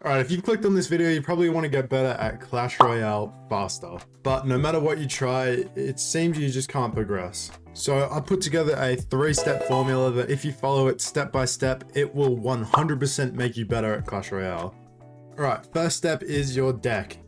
Alright, if you've clicked on this video, you probably want to get better at Clash Royale faster. But no matter what you try, it seems you just can't progress. So I put together a 3-step formula that if you follow it step by step, it will 100% make you better at Clash Royale. Alright, first step is your deck.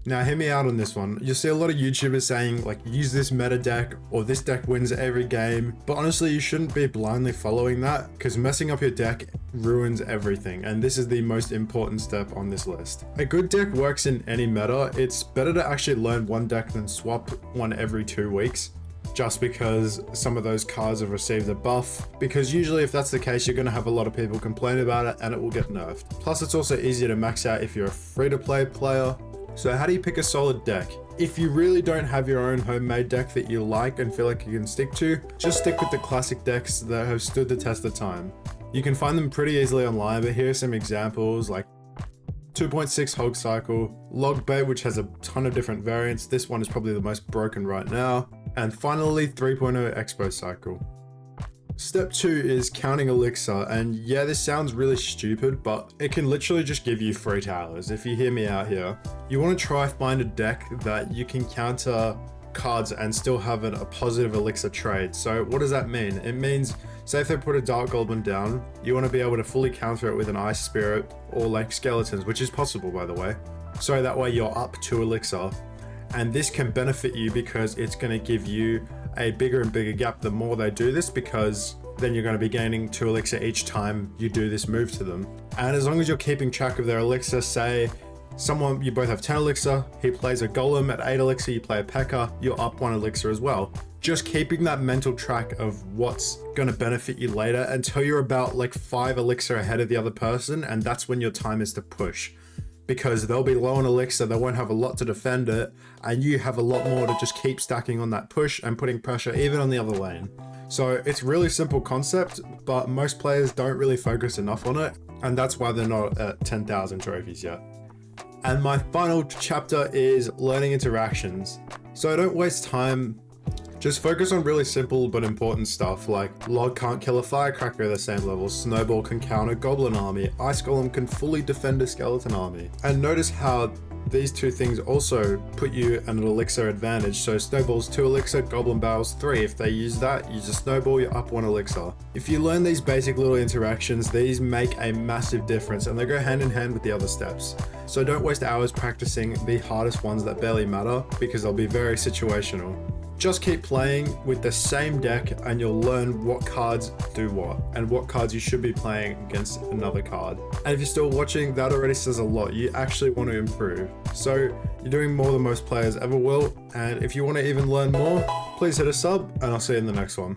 Now hear me out on this one. You'll see a lot of YouTubers saying like use this meta deck or this deck wins every game, but honestly you shouldn't be blindly following that because messing up your deck ruins everything, and this is the most important step on this list. A good deck works in any meta. It's better to actually learn one deck than swap one every 2 weeks, just because some of those cards have received a buff, because usually if that's the case you're going to have a lot of people complain about it and it will get nerfed. Plus it's also easier to max out if you're a free-to-play player. So how do you pick a solid deck? If you really don't have your own homemade deck that you like and feel like you can stick to, just stick with the classic decks that have stood the test of time. You can find them pretty easily online, but here are some examples like 2.6 Hog Cycle, Log Bait, which has a ton of different variants. This one is probably the most broken right now. And finally 3.0 Expo Cycle. Step 2 is counting elixir, and yeah, this sounds really stupid, but it can literally just give you free towers. If you hear me out here, you want to try find a deck that you can counter cards and still have a positive elixir trade. So what does that mean? It means, say if they put a Dark Goblin down, you want to be able to fully counter it with an Ice Spirit or like Skeletons, which is possible by the way. So that way you're up 2 elixir. And this can benefit you because it's going to give you a bigger and bigger gap the more they do this, because then you're going to be gaining 2 elixir each time you do this move to them. And as long as you're keeping track of their elixir, say you both have 10 elixir, he plays a golem at 8 elixir, you play a P.E.K.K.A, you're up 1 elixir as well. Just keeping that mental track of what's going to benefit you later until you're about like 5 elixir ahead of the other person, and that's when your time is to push. Because they'll be low on elixir, they won't have a lot to defend it, and you have a lot more to just keep stacking on that push and putting pressure even on the other lane. So it's really simple concept, but most players don't really focus enough on it, and that's why they're not at 10,000 trophies yet. And my final chapter is learning interactions. So don't waste time. Just focus on really simple but important stuff like Log can't kill a Firecracker at the same level, Snowball can counter Goblin army, Ice Golem can fully defend a Skeleton army. And notice how these 2 things also put you at an elixir advantage. So Snowball's 2 elixir, Goblin Barrel's 3. If they use that, use a Snowball, you're up 1 elixir. If you learn these basic little interactions, these make a massive difference and they go hand in hand with the other steps. So don't waste hours practicing the hardest ones that barely matter, because they'll be very situational. Just keep playing with the same deck and you'll learn what cards do what and what cards you should be playing against another card. And if you're still watching, that already says a lot. You actually want to improve. So you're doing more than most players ever will. And if you want to even learn more, please hit a sub and I'll see you in the next one.